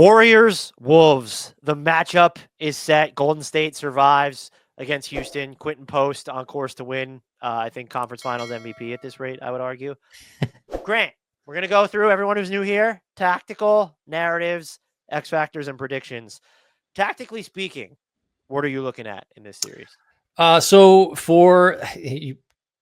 Warriors, Wolves. The matchup is set. Golden State survives against Houston. Quentin Post on course to win. I think conference finals MVP at this rate, I would argue. Grant, we're going to go through everyone who's new here. Tactical, narratives, X factors, and predictions. Tactically speaking, what are you looking at in this series? So for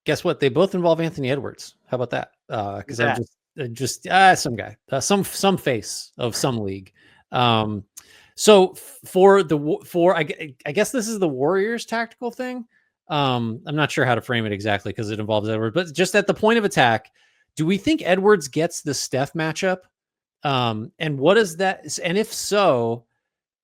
guess what? They both involve Anthony Edwards. How about that? Because I'm just some guy, some face of some league. So I guess this is the Warriors tactical thing. I'm not sure how to frame it exactly because it involves Edwards, but just at the point of attack, do we think Edwards gets the Steph matchup? And what is that? And if so,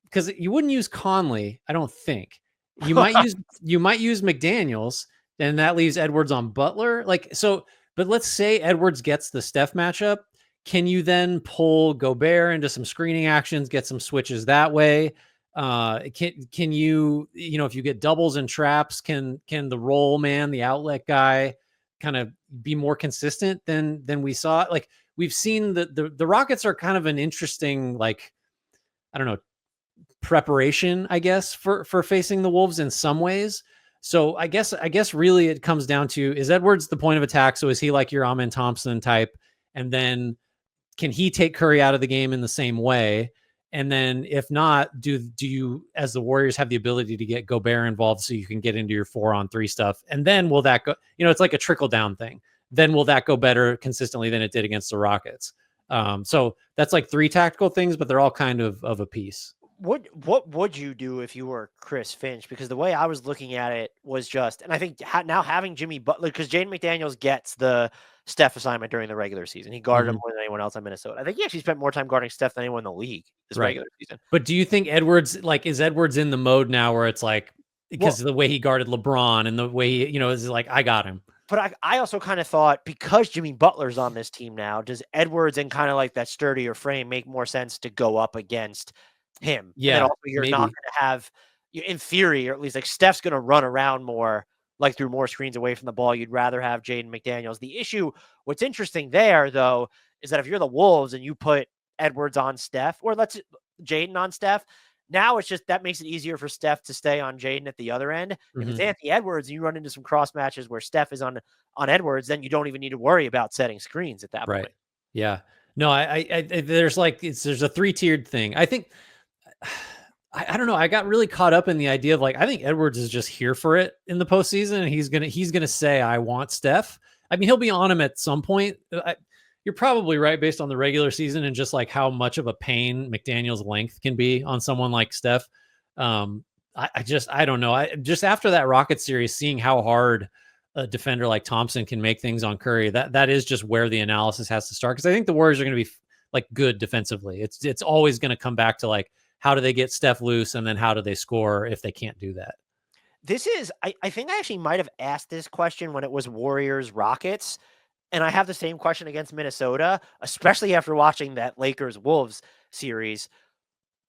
because you wouldn't use Conley, I don't think. You might use McDaniels, and that leaves Edwards on Butler. But let's say Edwards gets the Steph matchup. Can you then pull Gobert into some screening actions, get some switches that way? Can you, if you get doubles and traps, can the roll man, the outlet guy, kind of be more consistent than we saw? Like we've seen the Rockets are kind of an interesting, I don't know, preparation, I guess, for facing the Wolves in some ways. So I guess really it comes down to, is Edwards the point of attack? So is he like your Amen Thompson type? And then can he take Curry out of the game in the same way? And then if not, do you, as the Warriors, have the ability to get Gobert involved so you can get into your 4-on-3 stuff? And then will that go, it's like a trickle down thing. Then will that go better consistently than it did against the Rockets? So that's like 3 tactical things, but they're all kind of a piece. What would you do if you were Chris Finch? Because the way I was looking at it was just, and I think now having Jimmy Butler, because Jaden McDaniels gets the Steph assignment during the regular season. He guarded him more than anyone else in Minnesota. I think he actually spent more time guarding Steph than anyone in the league this regular season. But do you think Edwards, is Edwards in the mode now where it's like, because of the way he guarded LeBron and the way he, is like, I got him. But I also kind of thought, because Jimmy Butler's on this team now, does Edwards in kind of like that sturdier frame make more sense to go up against him? Yeah. And also you're not going to have, in theory, or at least like Steph's going to run around more, like through more screens away from the ball. You'd rather have Jaden McDaniels. The issue, what's interesting there, though, is that if you're the Wolves and you put Edwards on Steph, or Jaden on Steph, now it's just that makes it easier for Steph to stay on Jaden at the other end. Mm-hmm. If it's Anthony Edwards and you run into some cross matches where Steph is on Edwards, then you don't even need to worry about setting screens at that point. Yeah. No, I there's there's a 3-tiered thing. I think, I don't know. I got really caught up in the idea of I think Edwards is just here for it in the postseason, and he's gonna say, I want Steph. I mean, he'll be on him at some point. You're probably right based on the regular season and just how much of a pain McDaniel's length can be on someone like Steph. I don't know. I just, after that Rocket series, seeing how hard a defender like Thompson can make things on Curry, that is just where the analysis has to start. Because I think the Warriors are going to be good defensively. It's always going to come back to how do they get Steph loose, and then how do they score if they can't do that? This is, I think I actually might have asked this question when it was Warriors Rockets. And I have the same question against Minnesota, especially after watching that Lakers-Wolves series.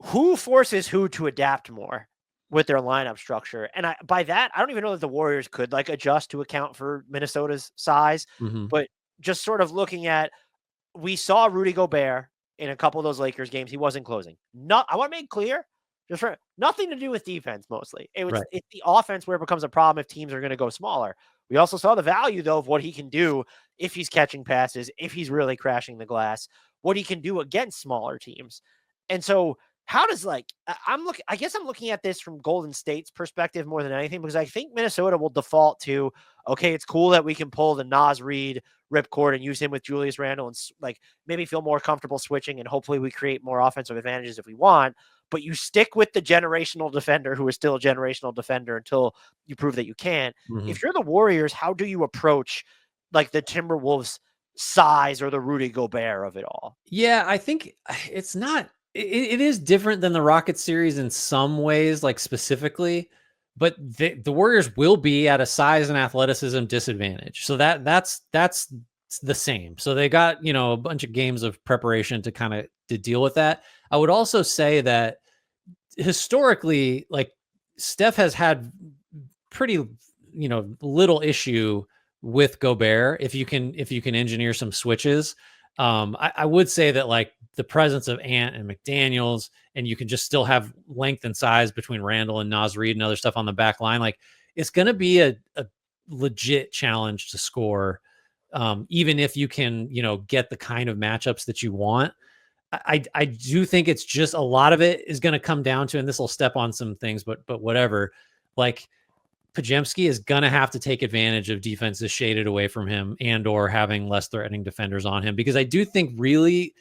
Who forces who to adapt more with their lineup structure? And by that, I don't even know that the Warriors could adjust to account for Minnesota's size. Mm-hmm. But just sort of looking at, we saw Rudy Gobert in a couple of those Lakers games. He wasn't closing. I want to make clear, just for nothing to do with defense mostly. It's the offense where it becomes a problem if teams are going to go smaller. We also saw the value, though, of what he can do if he's catching passes, if he's really crashing the glass, what he can do against smaller teams. And so how does I guess I'm looking at this from Golden State's perspective more than anything, because I think Minnesota will default to, okay, it's cool that we can pull the Naz Reid ripcord and use him with Julius Randle and maybe feel more comfortable switching, and hopefully we create more offensive advantages if we want. But you stick with the generational defender who is still a generational defender until you prove that you can. Mm-hmm. If you're the Warriors, how do you approach the Timberwolves size or the Rudy Gobert of it all? Yeah, I think it's not, it is different than the Rocket series in some ways, specifically, but the Warriors will be at a size and athleticism disadvantage. So that's the same. So they got, a bunch of games of preparation to deal with that. I would also say that historically, Steph has had pretty, little issue with Gobert if you can engineer some switches. I would say that like the presence of Ant and McDaniels, and you can just still have length and size between Randall and Naz Reid and other stuff on the back line. Like it's going to be a legit challenge to score, even if you can, get the kind of matchups that you want. I do think it's just a lot of it is going to come down to, and this will step on some things, but whatever. Like Pajemski is going to have to take advantage of defenses shaded away from him and or having less threatening defenders on him, because I do think really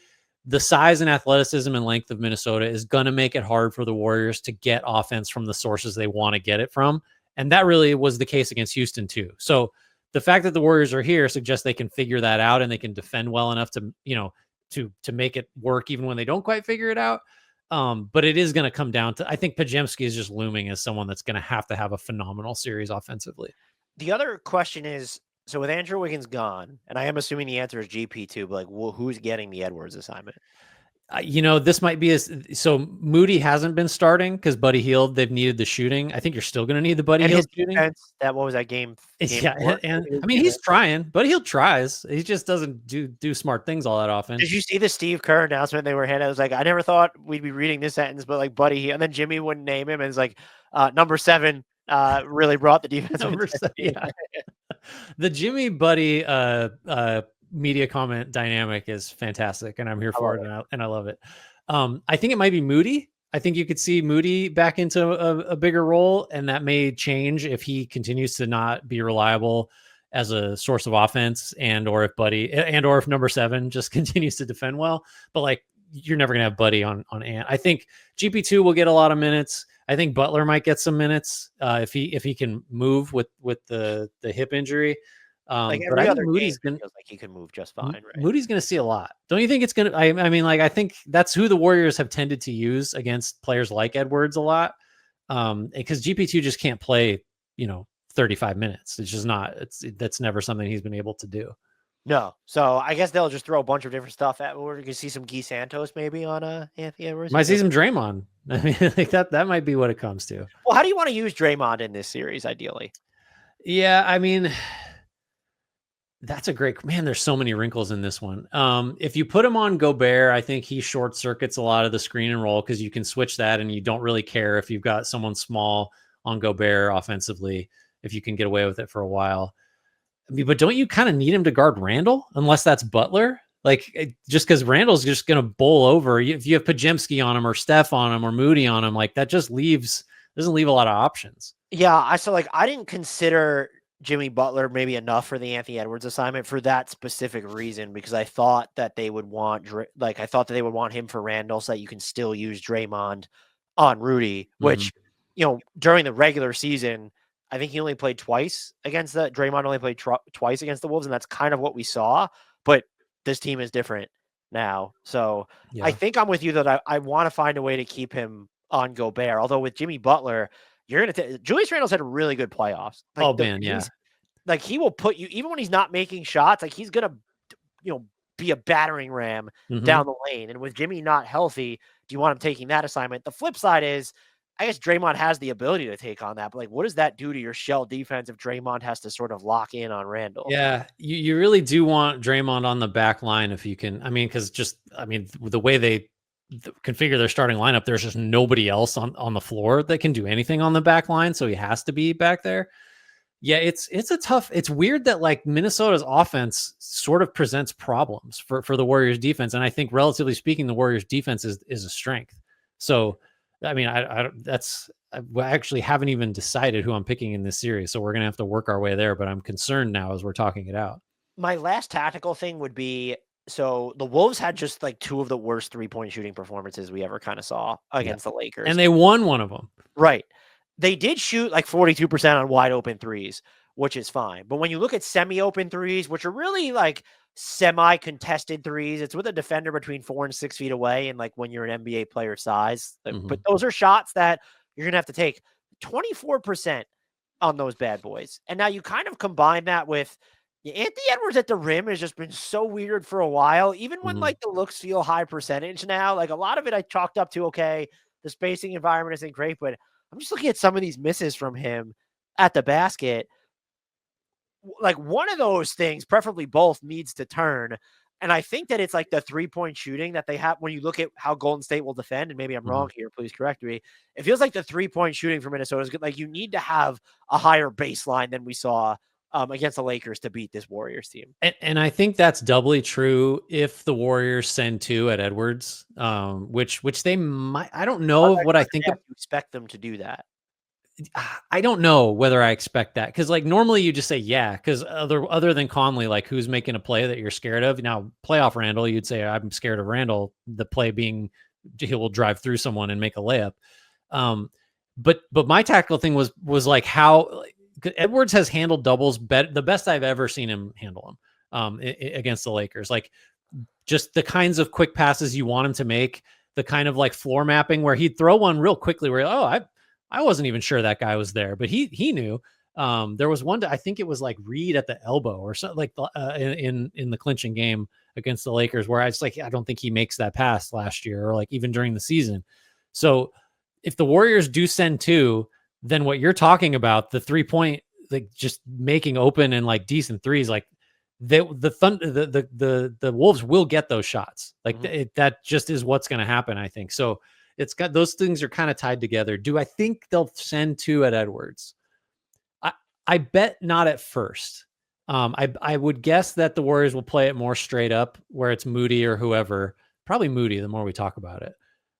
the size and athleticism and length of Minnesota is going to make it hard for the Warriors to get offense from the sources they want to get it from. And that really was the case against Houston too. So the fact that the Warriors are here suggests they can figure that out and they can defend well enough to, to make it work even when they don't quite figure it out. But it is going to come down to, I think Pajemski is just looming as someone that's going to have a phenomenal series offensively. The other question is, so with Andrew Wiggins gone, and I am assuming the answer is GP2, but like, who's getting the Edwards assignment? This might be so Moody hasn't been starting because Buddy Hield, they've needed the shooting. I think you're still going to need the Buddy Hield shooting. Defense, what was that game? Yeah, and I mean he's trying. Buddy Hield tries. He just doesn't do smart things all that often. Did you see the Steve Kerr announcement they were handing? I was like, I never thought we'd be reading this sentence, but like Buddy Hield, and then Jimmy wouldn't name him, and it's like number 7 really brought the defense. Number 7, yeah. The Jimmy Buddy media comment dynamic is fantastic, and I'm here for it, and I love it. I think it might be Moody. I think you could see Moody back into a bigger role, and that may change if he continues to not be reliable as a source of offense, and or if number 7 just continues to defend well. But like, you're never gonna have Buddy on Ant. I think GP2 will get a lot of minutes. I think Butler might get some minutes if he can move with the hip injury. Like but I think Moody's feels like he can move just fine, right? Moody's going to see a lot. Don't you think it's going to? I mean, like I think that's who the Warriors have tended to use against players like Edwards a lot, because GP2 just can't play, 35 minutes. It's just not. That's never something he's been able to do. No, so I guess they'll just throw a bunch of different stuff at. We're going to see some Guy Santos maybe on Anthony Edwards. Might see some Draymond. I mean, like that might be what it comes to. Well, how do you want to use Draymond in this series, ideally? Yeah, I mean. That's a great man. There's so many wrinkles in this one. If you put him on Gobert, I think he short circuits a lot of the screen and roll because you can switch that and you don't really care if you've got someone small on Gobert offensively, if you can get away with it for a while. I mean, but don't you kind of need him to guard Randall unless that's Butler? Like just because Randall's just going to bowl over. If you have Pajemski on him or Steph on him or Moody on him, like that just doesn't leave a lot of options. Yeah, I didn't consider Jimmy Butler maybe enough for the Anthony Edwards assignment for that specific reason, because I thought that they would want him for Randall so that you can still use Draymond on Rudy, which, during the regular season, I think he only played twice against Draymond only played twice against the Wolves. And that's kind of what we saw, but this team is different now. So yeah. I think I'm with you that I want to find a way to keep him on Gobert. Although with Jimmy Butler, Julius Randle's had a really good playoffs. Yeah. Like he will put you, even when he's not making shots, like he's going to, be a battering ram down the lane. And with Jimmy not healthy, do you want him taking that assignment? The flip side is, I guess Draymond has the ability to take on that, but like, what does that do to your shell defense if Draymond has to sort of lock in on Randall? Yeah, you really do want Draymond on the back line if you can. I mean, because the way they configure their starting lineup, there's just nobody else on the floor that can do anything on the back line, so he has to be back there. Yeah, it's weird that like Minnesota's offense sort of presents problems for the Warriors defense, and I think relatively speaking the Warriors defense is a strength. So I mean, I actually haven't even decided who I'm picking in this series, so we're gonna have to work our way there, but I'm concerned now as we're talking it out. My last tactical thing would be, so the Wolves had just like 2 of the worst 3-point shooting performances we ever kind of saw against the Lakers. And they won one of them. Right. They did shoot like 42% on wide open threes, which is fine. But when you look at semi-open threes, which are really like semi-contested threes, it's with a defender between 4 and 6 feet away. And like when you're an NBA player size, but those are shots that you're going to have to take 24% on those bad boys. And now you kind of combine that with Anthony Edwards at the rim has just been so weird for a while, even when like the looks feel high percentage now. Like a lot of it I chalked up to, okay, the spacing environment isn't great, but I'm just looking at some of these misses from him at the basket. Like one of those things, preferably both, needs to turn. And I think that it's like the 3-point shooting that they have when you look at how Golden State will defend, and maybe I'm wrong here, please correct me. It feels like the 3-point shooting for Minnesota is good. Like you need to have a higher baseline than we saw against the Lakers to beat this Warriors team. And I think that's doubly true if the Warriors send 2 at Edwards, which they might. I don't know what I think. You expect them to do that. I don't know whether I expect that, because like normally you just say yeah, because other than Conley, like who's making a play that you're scared of? Now playoff Randall, you'd say I'm scared of Randall. The play being he will drive through someone and make a layup. But my tactical thing was like how Edwards has handled doubles the best I've ever seen him handle them against the Lakers. Like just the kinds of quick passes you want him to make, the kind of like floor mapping where he'd throw one real quickly where I wasn't even sure that guy was there, but he knew. There was one, I think it was like Reed at the elbow or something like in the clinching game against the Lakers, where I was like, I don't think he makes that pass last year or like even during the season. So if the Warriors do send 2, then what you're talking about, the 3-point, like just making open and like decent threes, like the Wolves will get those shots. Like that just is what's going to happen, I think. So it's got those things are kind of tied together. Do I think they'll send 2 at Edwards? I bet not at first. I would guess that the Warriors will play it more straight up, where it's Moody or whoever. Probably Moody. The more we talk about it,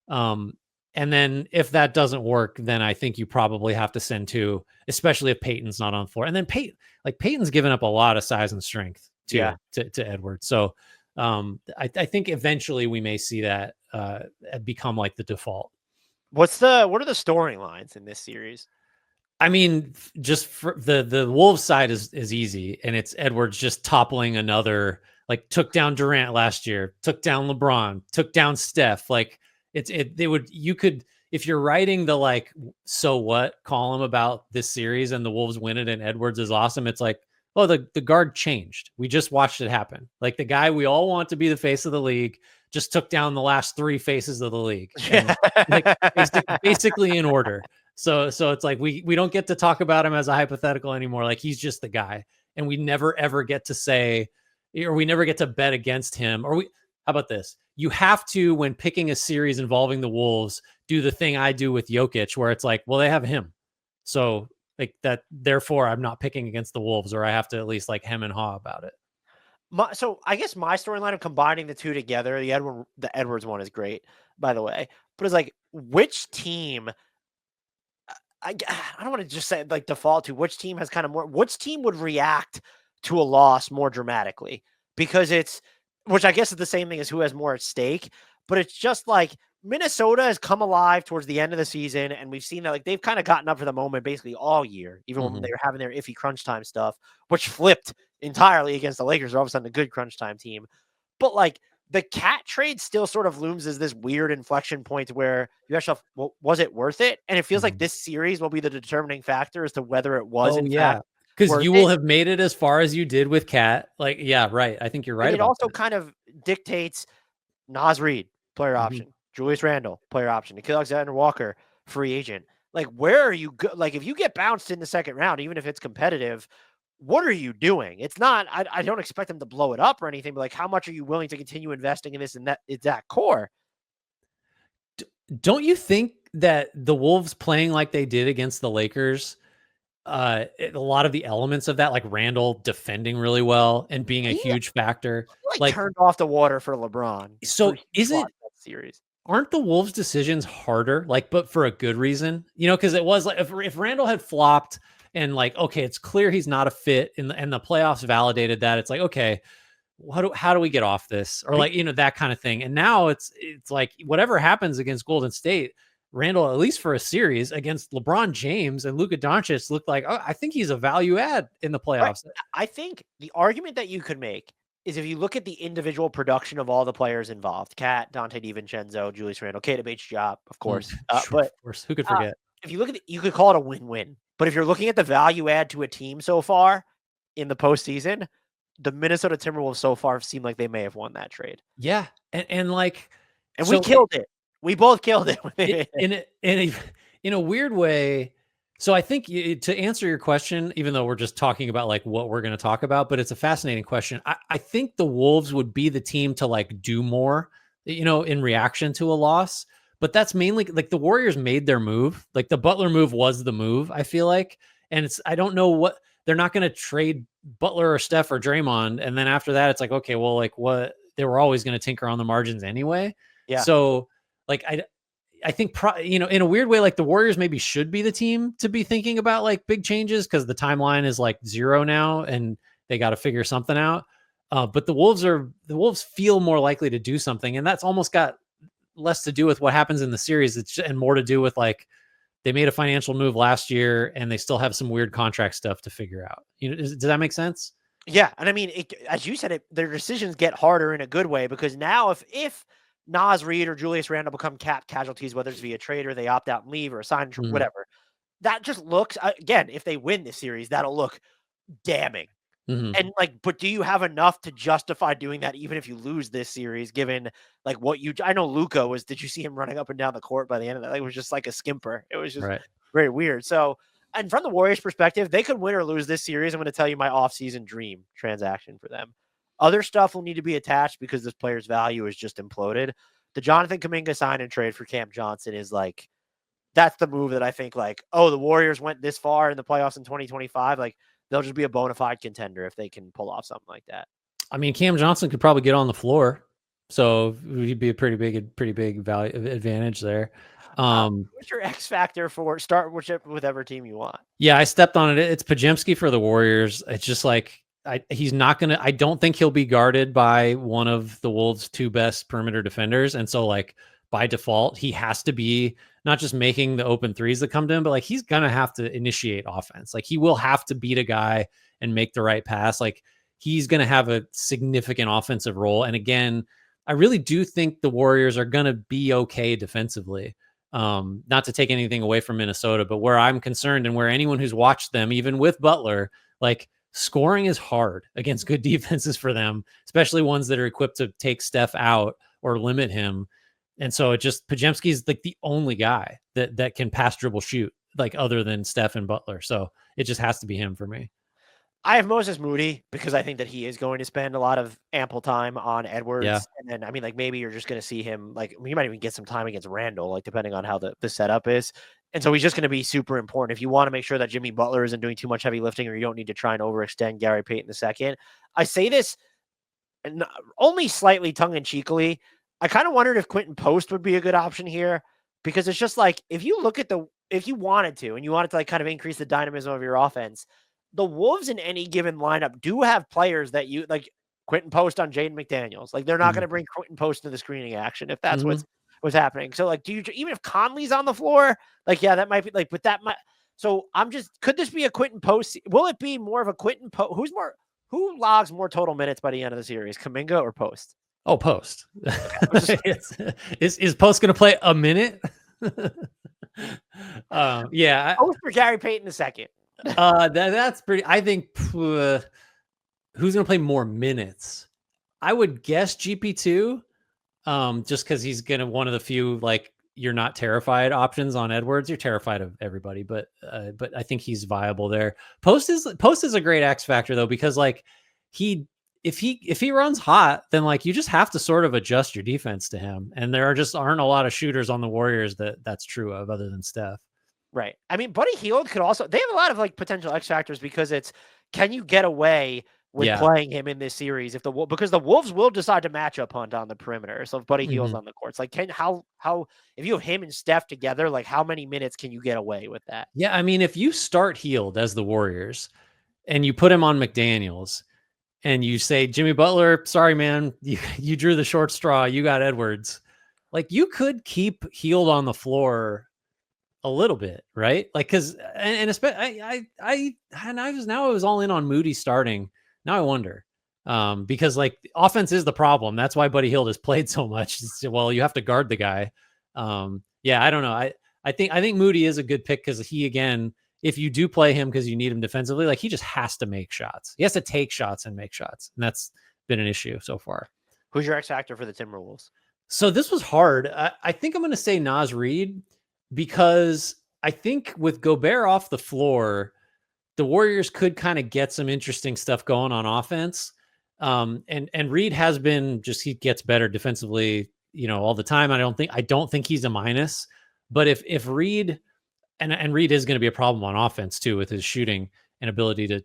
and then if that doesn't work, then I think you probably have to send 2, especially if Peyton's not on the floor. And then Peyton's given up a lot of size and strength to Edwards. So I think eventually we may see that become like the default. What are the storylines in this series? I mean, just for the Wolves side is easy, and it's Edwards just toppling another, like took down Durant last year, took down LeBron, took down Steph. Like you could, if you're writing the like so what column about this series and the Wolves win it and Edwards is awesome, it's like, oh, the guard changed. We just watched it happen. Like the guy we all want to be the face of the league just took down the last 3 faces of the league, and like basically in order. So it's like we don't get to talk about him as a hypothetical anymore. Like he's just the guy, and we never ever get to say, or we never get to bet against him. Or how about this? You have to, when picking a series involving the Wolves, do the thing I do with Jokic, where it's like, well, they have him, so like that. Therefore, I'm not picking against the Wolves, or I have to at least like hem and haw about it. So I guess my storyline of combining the 2 together, the Edwards one is great, by the way, but it's like which team. I don't want to just say like default to which team has kind of more, which team would react to a loss more dramatically, because which I guess is the same thing as who has more at stake, but it's just like Minnesota has come alive towards the end of the season, and we've seen that like they've kind of gotten up for the moment basically all year, even when they were having their iffy crunch time stuff, which flipped entirely against the Lakers. They're all of a sudden a good crunch time team. But like the Cat trade still sort of looms as this weird inflection point where you ask yourself, well, was it worth it? And it feels like this series will be the determining factor as to whether it was in fact, because you will have made it as far as you did with Cat. Like, yeah, right. I think you're right. And it also kind of dictates Naz Reid, player option, Julius Randle, player option, Nickeil Alexander-Walker, free agent. Like, where are you like if you get bounced in the second round, even if it's competitive, what are you doing? It's not, I don't expect them to blow it up or anything, but like, how much are you willing to continue investing in this and that core? Don't you think that the Wolves playing like they did against the Lakers, a lot of the elements of that, like Randall defending really well and being a huge factor, like turned off the water for LeBron. So aren't the Wolves decisions harder, like, but for a good reason, because it was like, if Randall had flopped and like, okay, it's clear he's not a fit and the playoffs validated that, it's like, okay, how do we get off this? Or like, that kind of thing. And now it's like whatever happens against Golden State, Randall, at least for a series against LeBron James and Luka Doncic, looked like, oh, I think he's a value add in the playoffs. I think the argument that you could make is if you look at the individual production of all the players involved, Kat, Dante DiVincenzo, Julius Randle, Kate Job, of course. Sure, of course. Who could forget? If you look at you could call it a win-win. But if you're looking at the value add to a team so far in the postseason, the Minnesota Timberwolves so far seem like they may have won that trade. Yeah. And we killed it. We both killed it. In a weird way, So I think to answer your question, even though we're just talking about like what we're going to talk about, but it's a fascinating question. I think the Wolves would be the team to like do more, in reaction to a loss. But that's mainly like the Warriors made their move. Like the Butler move was the move, I feel like. And I don't know what they're not going to trade Butler or Steph or Draymond. And then after that, it's like, okay, well, like what they were always going to tinker on the margins anyway. Yeah. So like I think, in a weird way, like the Warriors maybe should be the team to be thinking about like big changes because the timeline is like 0 now and they got to figure something out. But the Wolves feel more likely to do something, and that's almost got less to do with what happens in the series, and more to do with like they made a financial move last year and they still have some weird contract stuff to figure out. Does that make sense? Yeah, and I mean, as you said, their decisions get harder in a good way because now if Nas Reed or Julius Randle become cap casualties, whether it's via trade or they opt out and leave or sign, Mm-hmm. whatever, that just looks again. If they win this series, that'll look damning. Mm-hmm. And like, but do you have enough to justify doing that even if you lose this series, given like what I know Luka was, did you see him running up and down the court by the end of that? Like, it was just like a skimper. It was just Right. very weird. So, and from the Warriors perspective, they could win or lose this series. I'm going to tell you my offseason dream transaction for them. Other stuff will need to be attached because this player's value is just imploded. The Jonathan Kuminga sign and trade for Cam Johnson is like, that's the move that I think like, oh, the Warriors went this far in the playoffs in 2025. Like, they'll just be a bona fide contender if they can pull off something like that. I mean, Cam Johnson could probably get on the floor, so he'd be a pretty big value advantage there. What's your X factor for start whichever team you want? Yeah, I stepped on it. It's Pajemski for the Warriors. It's just like he's not gonna. I don't think he'll be guarded by one of the Wolves' two best perimeter defenders, and so like by default, he has to be not just making the open threes that come to him, but like he's gonna have to initiate offense. Like he will have to beat a guy and make the right pass. Like he's gonna have a significant offensive role. And again, I really do think the Warriors are gonna be okay defensively. Not to take anything away from Minnesota, but where I'm concerned and where anyone who's watched them, even with Butler, like scoring is hard against good defenses for them, especially ones that are equipped to take Steph out or limit him. And so it just Pajemski's like the only guy that can pass, dribble, shoot, like other than Steph and Butler. So it just has to be him for me. I have Moses Moody because I think that he is going to spend a lot of ample time on Yeah. Edwards. And then, I mean, like maybe you're just going to see him, like, you might even get some time against Randall, like, depending on how the setup is. And so he's just going to be super important. If you want to make sure that Jimmy Butler isn't doing too much heavy lifting or you don't need to try and overextend Gary Payton II. I say this and only slightly tongue in cheekily. I kind of wondered if Quentin Post would be a good option here because it's just like, if you look at if you wanted to, and you wanted to like kind of increase the dynamism of your offense, the Wolves in any given lineup do have players that you like. Quentin Post on Jaden McDaniels. Like they're not going Mm-hmm. to bring Quentin Post into the screening action if that's Mm-hmm. what's happening. So like, do you even if Conley's on the floor? Like, yeah, that might be like, but that might. So I'm just, could this be a Quentin Post? Will it be more of a Quentin Post? Who logs more total minutes by the end of the series, Kuminga or Post? Oh, Post. Okay, Is Post going to play a minute? Yeah. Post for Gary Payton II. That's pretty. I think who's going to play more minutes? I would guess GP2, just because he's going to one of the few like you're not terrified options on Edwards. You're terrified of everybody, but I think he's viable there. Post is a great X factor though because like if he runs hot, then like you just have to sort of adjust your defense to him, and there aren't a lot of shooters on the Warriors that's true of other than Steph. Right. I mean, Buddy Hield could also, they have a lot of like potential X factors because it's, can you get away with Yeah. playing him in this series if because the Wolves will decide to match up hunt on the perimeter. So if Buddy Hield's Mm-hmm. on the courts, like how if you have him and Steph together, like how many minutes can you get away with that? Yeah, I mean, if you start Hield as the Warriors and you put him on McDaniels and you say, Jimmy Butler, sorry, man, you drew the short straw. You got Edwards. Like you could keep Hield on the floor a little bit, right? Like, cause, and especially, I was all in on Moody starting. Now I wonder, because like offense is the problem. That's why Buddy Hield has played so much. Well, you have to guard the guy. Yeah, I don't know. I think Moody is a good pick because he, again, if you do play him because you need him defensively, like he just has to make shots. He has to take shots and make shots. And that's been an issue so far. Who's your X factor for the Timberwolves? So this was hard. I think I'm going to say Nas Reed because I think with Gobert off the floor, the Warriors could kind of get some interesting stuff going on offense. And Reed has been just he gets better defensively, all the time. I don't think he's a minus, but if Reed and Reed is going to be a problem on offense too with his shooting and ability to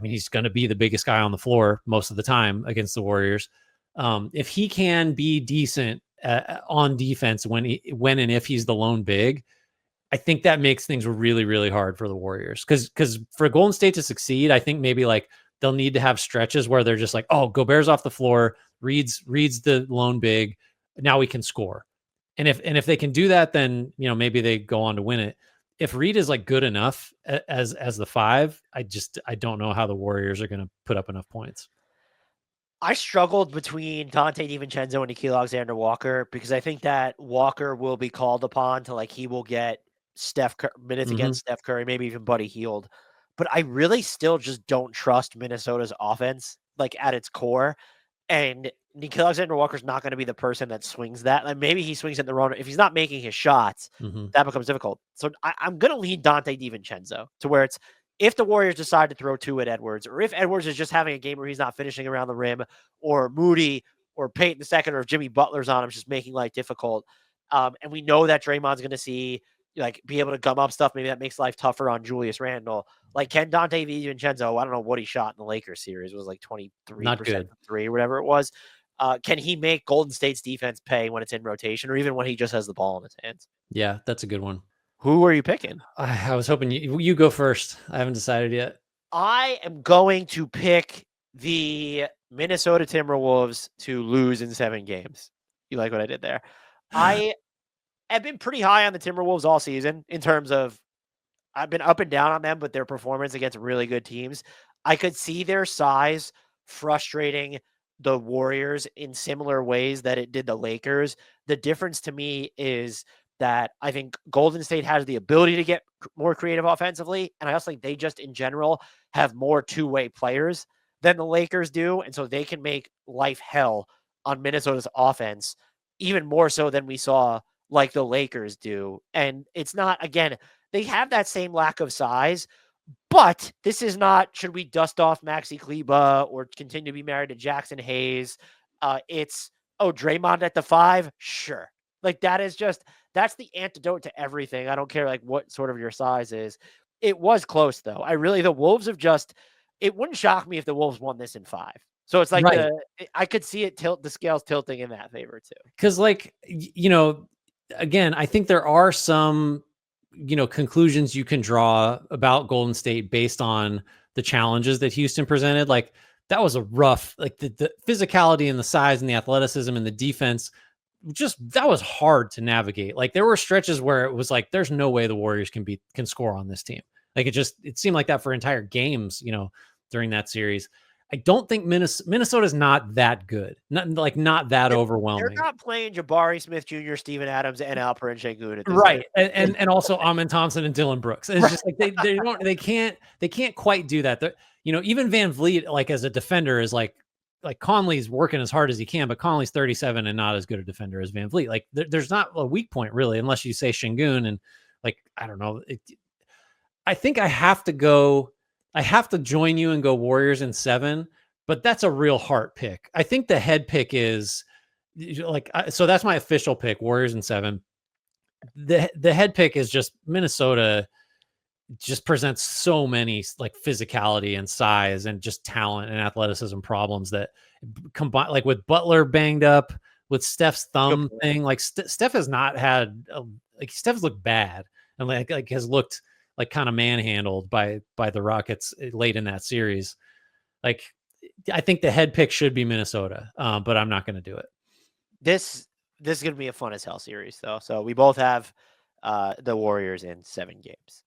he's going to be the biggest guy on the floor most of the time against the Warriors. If he can be decent on defense when and if he's the lone big, I think that makes things really, really hard for the Warriors. Because for Golden State to succeed, I think maybe like they'll need to have stretches where they're just like, oh, Gobert's off the floor, Reed's the lone big. Now we can score. And if they can do that, then maybe they go on to win it. If Reed is like good enough as the five, I don't know how the Warriors are going to put up enough points. I struggled between Dante DiVincenzo and Nickeil Alexander-Walker because I think that Walker will be called upon to he will get minutes against Steph Curry, maybe even Buddy Hield. But I really still just don't trust Minnesota's offense at its core. And Nickeil Alexander-Walker's not going to be the person that swings that. Like maybe he swings it the wrong. If he's not making his shots, that becomes difficult. So I'm going to lead Dante DiVincenzo to where it's if the Warriors decide to throw two at Edwards, or if Edwards is just having a game where he's not finishing around the rim, or Moody or Peyton II, or if Jimmy Butler's on him, just making life difficult. And we know that Draymond's going to be able to gum up stuff. Maybe that makes life tougher on Julius Randle. Can Dante DiVincenzo, I don't know what he shot in the Lakers series. It was 23% from three or whatever it was. Can he make Golden State's defense pay when it's in rotation or even when he just has the ball in his hands? Yeah, that's a good one. Who are you picking? I was hoping you go first. I haven't decided yet. I am going to pick the Minnesota Timberwolves to lose in 7 games. You like what I did there? I have been pretty high on the Timberwolves all season in terms of I've been up and down on them, but their performance against really good teams. I could see their size frustrating the Warriors in similar ways that it did the Lakers. The difference to me is that I think Golden State has the ability to get more creative offensively. And I also think they just in general have more two-way players than the Lakers do. And so they can make life hell on Minnesota's offense, even more so than we saw like the Lakers do. And it's not, again, they have that same lack of size, but this is not, should we dust off Maxi Kleba or continue to be married to Jackson Hayes? It's, Draymond at the 5? Sure. That's the antidote to everything. I don't care what sort of your size is. It was close though. The Wolves have it wouldn't shock me if the Wolves won this in 5. So it's right. I could see it the scales tilting in that favor too. Cause again, I think there are some, conclusions you can draw about Golden State based on the challenges that Houston presented. That was a rough, the physicality and the size and the athleticism and the defense, that was hard to navigate. There were stretches where it was there's no way the Warriors can score on this team. It seemed like that for entire games, during that series. I don't think Minnesota's not that good. Not that overwhelming. They're not playing Jabari Smith Jr., Steven Adams, and Alperen Sengun at this right. And also Amin Thompson and Dylan Brooks. It's just they can't quite do that. Even Van Vliet, as a defender, is like Conley's working as hard as he can, but Conley's 37 and not as good a defender as Van Vliet. There's not a weak point really, unless you say Sengun and I don't know. I think I have to join you and go Warriors in 7, but that's a real heart pick. I think the head pick is so that's my official pick, Warriors in 7. The head pick is just Minnesota just presents so many physicality and size and just talent and athleticism problems that combine with Butler banged up with Steph's thumb thing. Steph has not had Steph's looked bad and has looked kind of manhandled by the Rockets late in that series. I think the head pick should be Minnesota, but I'm not going to do it. This is going to be a fun as hell series though. So we both have the Warriors in 7 games.